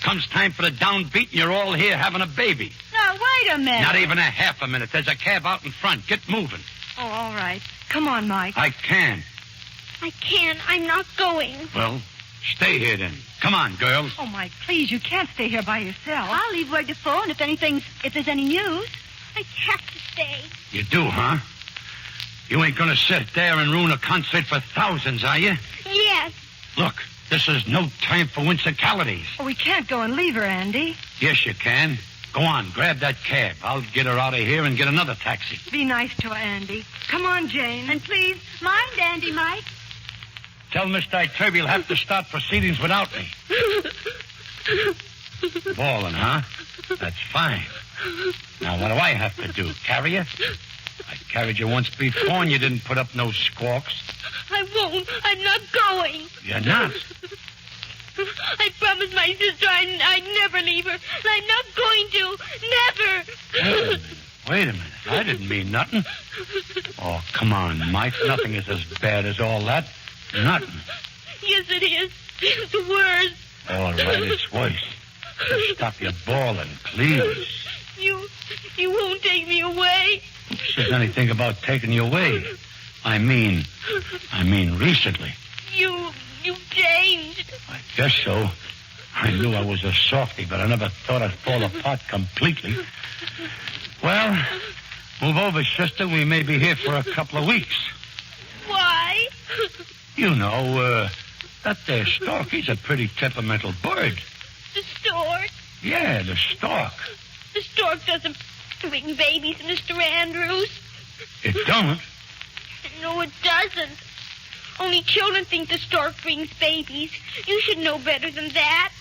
Comes time for the downbeat and you're all here having a baby. Now, wait a minute. Not even a half a minute. There's a cab out in front. Get moving. Oh, all right. Come on, Mike. I can. I can't. I'm not going. Well, stay here then. Come on, girls. Oh, Mike, please, you can't stay here by yourself. I'll leave word to phone if there's any news. I have to stay. You do, huh? You ain't gonna sit there and ruin a concert for thousands, are you? Yes. Look, this is no time for whimsicalities. Oh, we can't go and leave her, Andy. Yes, you can. Go on, grab that cab. I'll get her out of here and get another taxi. Be nice to her, Andy. Come on, Jane. And please, mind Andy, Mike. Tell Mr. Turby he'll have to start proceedings without me. Ballin', huh? That's fine. Now, what do I have to do? Carry you? I carried you once before and you didn't put up no squawks. I won't. I'm not going. You're not? I promised my sister I'd never leave her. And I'm not going to. Never. Wait a minute. I didn't mean nothing. Oh, come on, Mike. Nothing is as bad as all that. Nothing. Yes, it is. It's the worst. All right, it's worse. Just stop your bawling, please. You won't take me away. Who says anything about taking you away? I mean recently. You changed. I guess so. I knew I was a softy, but I never thought I'd fall apart completely. Well, move over, sister. We may be here for a couple of weeks. Why? You know, that there stork, he's a pretty temperamental bird. The stork? Yeah, the stork. The stork doesn't bring babies, Mr. Andrews. It don't? No, it doesn't. Only children think the stork brings babies. You should know better than that.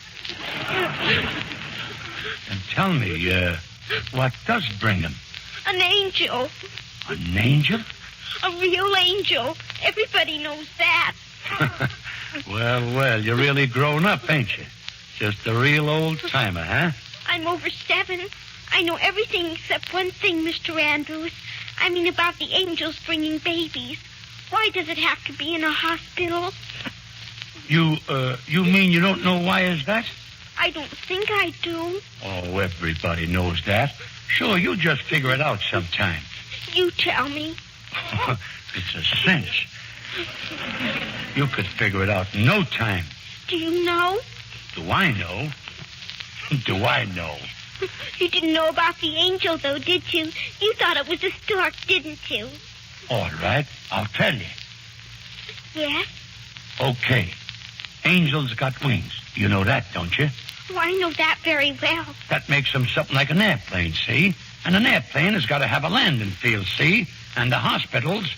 And tell me, what does bring him? An angel. An angel? A real angel. Everybody knows that. Well, you're really grown up, ain't you? Just a real old-timer, huh? I'm over 7. I know everything except one thing, Mr. Andrews. I mean about the angels bringing babies. Why does it have to be in a hospital? You mean you don't know why is that? I don't think I do. Oh, everybody knows that. Sure, you just figure it out sometime. You tell me. It's a cinch. You could figure it out in no time. Do you know? Do I know? Do I know? You didn't know about the angel, though, did you? You thought it was a stork, didn't you? All right, I'll tell you. Yes? Okay. Angels got wings. You know that, don't you? Oh, I know that very well. That makes them something like an airplane, see? And an airplane has got to have a landing field, see? And the hospitals,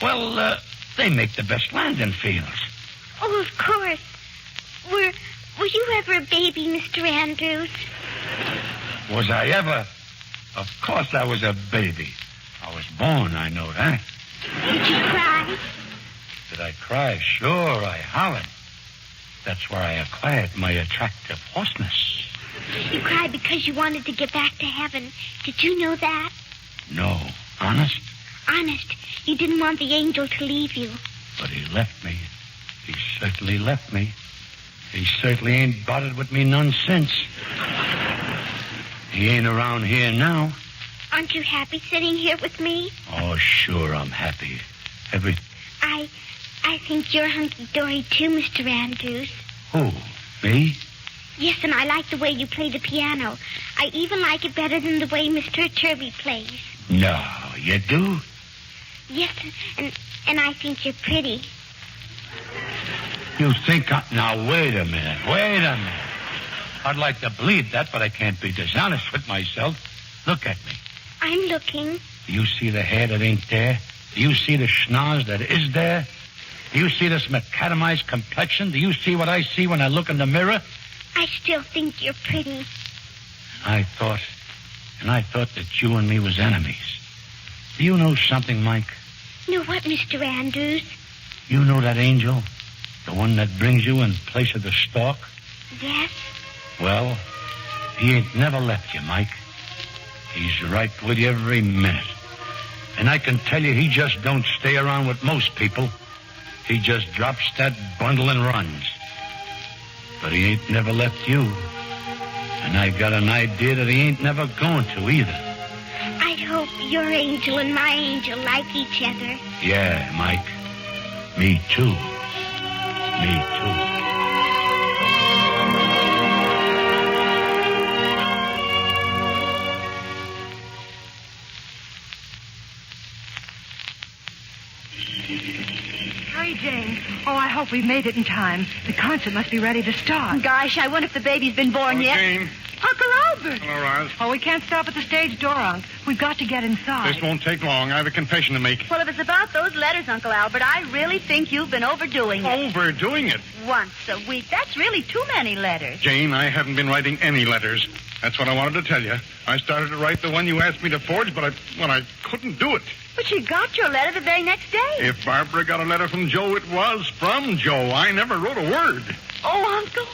well, they make the best landing fields. Oh, of course. Were you ever a baby, Mr. Andrews? Was I ever? Of course I was a baby. I was born, I know that. Did you cry? Did I cry? Sure, I hollered. That's where I acquired my attractive hoarseness. You cried because you wanted to get back to heaven. Did you know that? No. Honest? Honest. You didn't want the angel to leave you. But he left me. He certainly left me. He certainly ain't bothered with me none since. He ain't around here now. Aren't you happy sitting here with me? Oh, sure, I'm happy. I think you're hunky-dory too, Mr. Andrews. Who? Me? Yes, and I like the way you play the piano. I even like it better than the way Mr. Turby plays. No, you do? Yes, and I think you're pretty. You think now, wait a minute. I'd like to believe that, but I can't be dishonest with myself. Look at me. I'm looking. Do you see the hair that ain't there? Do you see the schnoz that is there? Do you see this macadamized complexion? Do you see what I see when I look in the mirror? I still think you're pretty. I thought that you and me was enemies. Do you know something, Mike? No, what, Mr. Andrews? You know that angel? The one that brings you in place of the stork? Yes? Well, he ain't never left you, Mike. He's right with you every minute. And I can tell you he just don't stay around with most people. He just drops that bundle and runs. But he ain't never left you. And I got an idea that he ain't never going to either. I hope your angel and my angel like each other. Yeah, Mike. Me too. Me too. Hurry, Jane. Oh, I hope we've made it in time. The concert must be ready to start. Gosh, I wonder if the baby's been born yet. Jane. Uncle Albert. Hello, Roz. Oh, we can't stop at the stage door, Unc. We've got to get inside. This won't take long. I have a confession to make. Well, if it's about those letters, Uncle Albert, I really think you've been overdoing it. Overdoing it? Once a week. That's really too many letters. Jane, I haven't been writing any letters. That's what I wanted to tell you. I started to write the one you asked me to forge, but I couldn't do it. But she got your letter the very next day. If Barbara got a letter from Joe, it was from Joe. I never wrote a word. Oh, Uncle.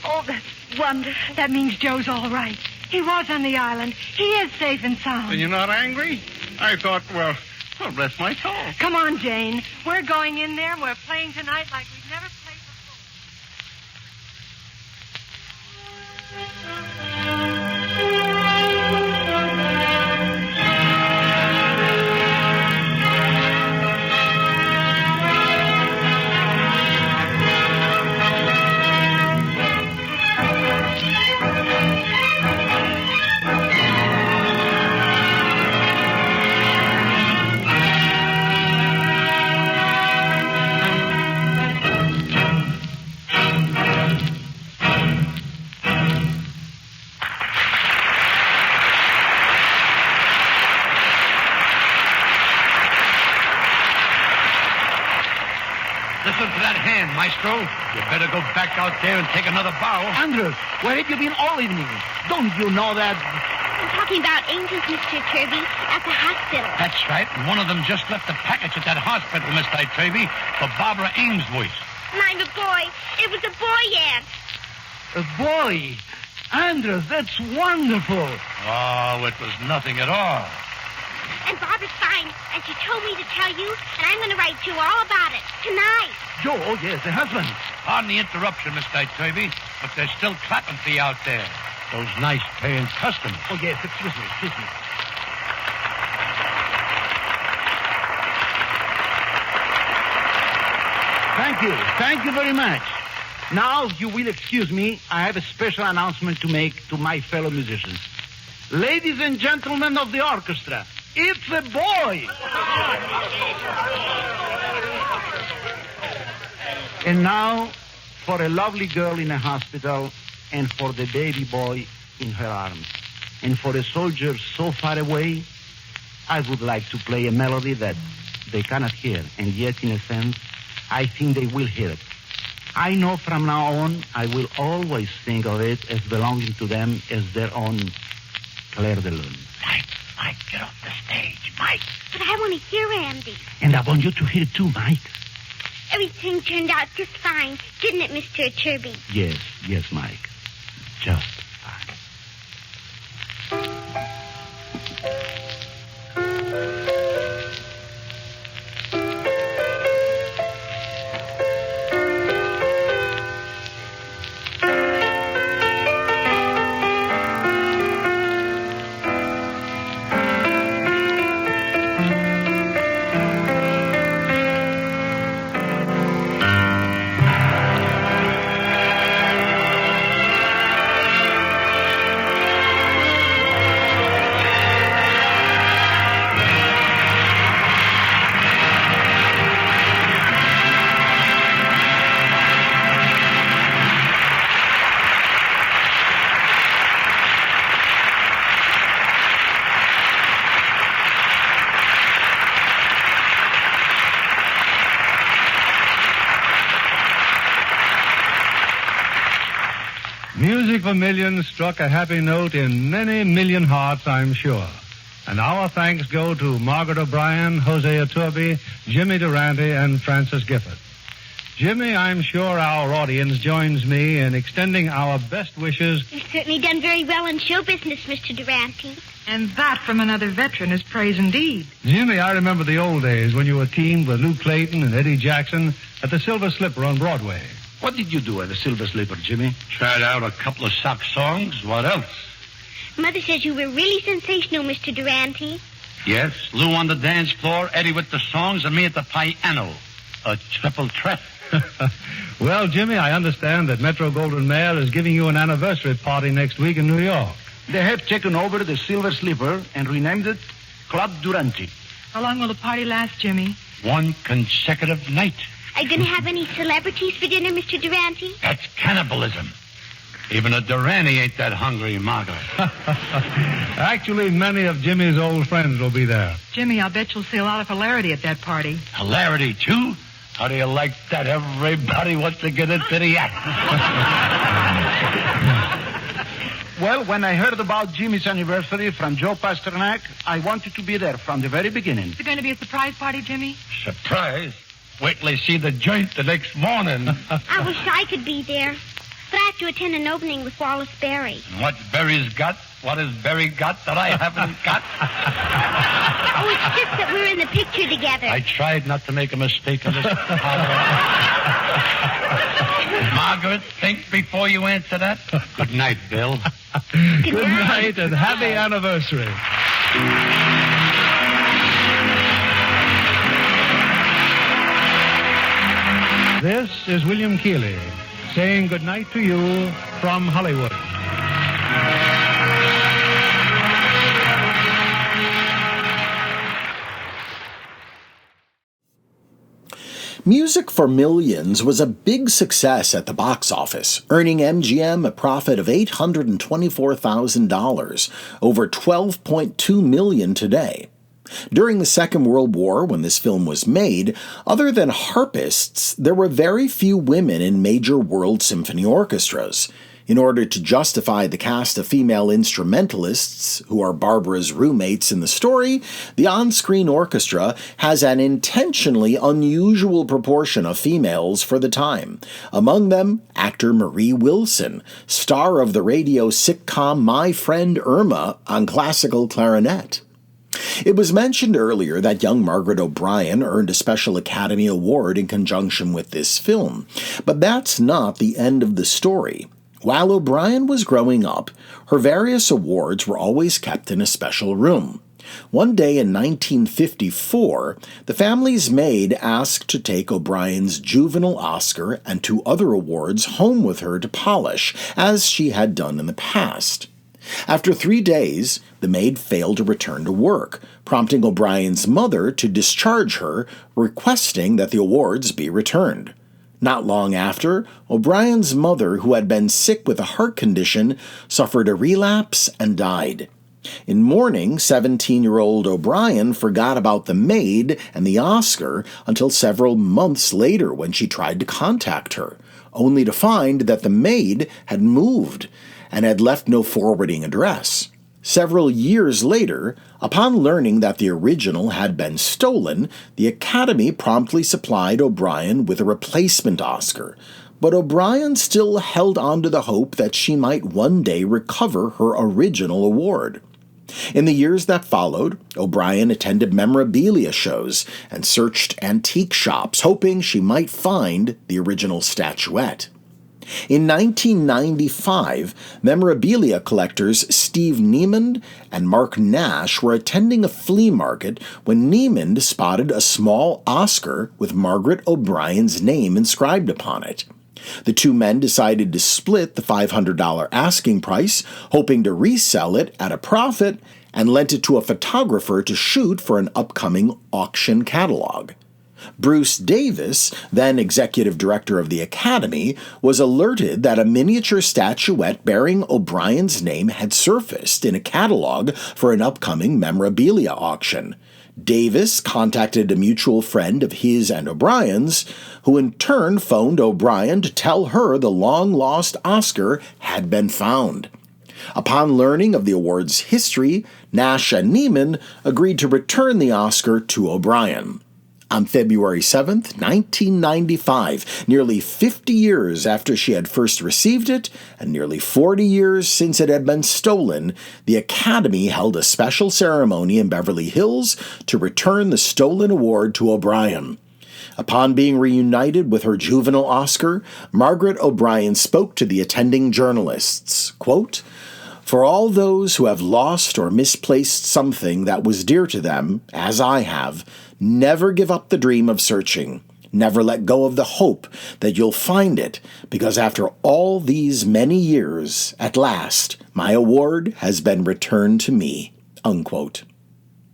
Oh, that's wonderful. That means Joe's all right. He was on the island. He is safe and sound. And you're not angry? I thought, well, rest my soul. Come on, Jane. We're going in there and we're playing tonight like we've never played before. Listen to that hand, Maestro. You better go back out there and take another bow. Andrews, where have you been all evening? Don't you know that? I'm talking about angels, Mr. Turby, at the hospital. That's right. And one of them just left a package at that hospital, Miss Tate, for Barbara Ainsworth. And I'm a boy. It was a boy, Aunt. A boy. Andrews, that's wonderful. Oh, it was nothing at all. And Barbara's fine, and she told me to tell you, and I'm going to write you all about it tonight. Joe, oh, yes, the husband. Pardon the interruption, Miss Tate, but they're still clapping for you out there. Those nice paying customers. Oh, yes, excuse me. Thank you very much. Now, if you will excuse me, I have a special announcement to make to my fellow musicians. Ladies and gentlemen of the orchestra, it's a boy! And now, for a lovely girl in a hospital, and for the baby boy in her arms, and for a soldier so far away, I would like to play a melody that they cannot hear, and yet, in a sense, I think they will hear it. I know from now on, I will always think of it as belonging to them as their own Claire de Lune. Mike, get off the stage, Mike. But I want to hear Andy. And I want you to hear it too, Mike. Everything turned out just fine, didn't it, Mr. Turby? Yes, Mike. Just fine. Music for Millions struck a happy note in many million hearts, I'm sure. And our thanks go to Margaret O'Brien, Jose Iturbe, Jimmy Durante, and Francis Gifford. Jimmy, I'm sure our audience joins me in extending our best wishes. You've certainly done very well in show business, Mr. Durante. And that from another veteran is praise indeed. Jimmy, I remember the old days when you were teamed with Lou Clayton and Eddie Jackson at the Silver Slipper on Broadway. What did you do at the Silver Slipper, Jimmy? Tried out a couple of sock songs. What else? Mother says you were really sensational, Mr. Durante. Yes, Lou on the dance floor, Eddie with the songs, and me at the piano. A triple threat. Well, Jimmy, I understand that Metro-Goldwyn-Mayer is giving you an anniversary party next week in New York. They have taken over the Silver Slipper and renamed it Club Durante. How long will the party last, Jimmy? One consecutive night. Are you going to have any celebrities for dinner, Mr. Durante? That's cannibalism. Even a Durante ain't that hungry, Margaret. Actually, many of Jimmy's old friends will be there. Jimmy, I'll bet you'll see a lot of hilarity at that party. Hilarity, too? How do you like that? Everybody wants to get into the act. Well, when I heard about Jimmy's anniversary from Joe Pasternak, I wanted to be there from the very beginning. Is it going to be a surprise party, Jimmy? Surprise? Wait till they see the joint the next morning. I wish I could be there. But I have to attend an opening with Wallace Berry. What's Berry's got? What has Berry got that I haven't got? Oh, it's just that we're in the picture together. I tried not to make a mistake on this. Margaret, think before you answer that. Good night, Bill. Good night and happy anniversary. This is William Keighley saying good night to you from Hollywood. Music for Millions was a big success at the box office, earning MGM a profit of $824,000, over $12.2 million today. During the Second World War, when this film was made, other than harpists, there were very few women in major world symphony orchestras. In order to justify the cast of female instrumentalists, who are Barbara's roommates in the story, the on-screen orchestra has an intentionally unusual proportion of females for the time. Among them, actor Marie Wilson, star of the radio sitcom My Friend Irma on classical clarinet. It was mentioned earlier that young Margaret O'Brien earned a Special Academy Award in conjunction with this film, but that's not the end of the story. While O'Brien was growing up, her various awards were always kept in a special room. One day in 1954, the family's maid asked to take O'Brien's Juvenile Oscar and 2 other awards home with her to polish, as she had done in the past. After 3 days, the maid failed to return to work, prompting O'Brien's mother to discharge her, requesting that the awards be returned. Not long after, O'Brien's mother, who had been sick with a heart condition, suffered a relapse and died. In mourning, 17-year-old O'Brien forgot about the maid and the Oscar until several months later when she tried to contact her, only to find that the maid had moved and had left no forwarding address. Several years later, upon learning that the original had been stolen, the Academy promptly supplied O'Brien with a replacement Oscar, but O'Brien still held on to the hope that she might one day recover her original award. In the years that followed, O'Brien attended memorabilia shows and searched antique shops, hoping she might find the original statuette. In 1995, memorabilia collectors Steve Niemand and Mark Nash were attending a flea market when Niemand spotted a small Oscar with Margaret O'Brien's name inscribed upon it. The 2 men decided to split the $500 asking price, hoping to resell it at a profit, and lent it to a photographer to shoot for an upcoming auction catalog. Bruce Davis, then executive director of the Academy, was alerted that a miniature statuette bearing O'Brien's name had surfaced in a catalog for an upcoming memorabilia auction. Davis contacted a mutual friend of his and O'Brien's, who in turn phoned O'Brien to tell her the long-lost Oscar had been found. Upon learning of the award's history, Nash and Neiman agreed to return the Oscar to O'Brien. On February 7, 1995, nearly 50 years after she had first received it, and nearly 40 years since it had been stolen, the Academy held a special ceremony in Beverly Hills to return the stolen award to O'Brien. Upon being reunited with her juvenile Oscar, Margaret O'Brien spoke to the attending journalists, quote, "For all those who have lost or misplaced something that was dear to them, as I have, never give up the dream of searching. Never let go of the hope that you'll find it, because after all these many years, at last, my award has been returned to me." Unquote.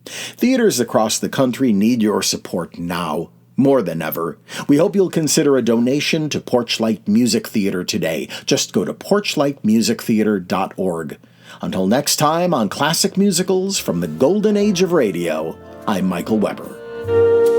Theaters across the country need your support now, more than ever. We hope you'll consider a donation to Porchlight Music Theater today. Just go to porchlightmusictheater.org. Until next time on Classic Musicals from the Golden Age of Radio, I'm Michael Weber.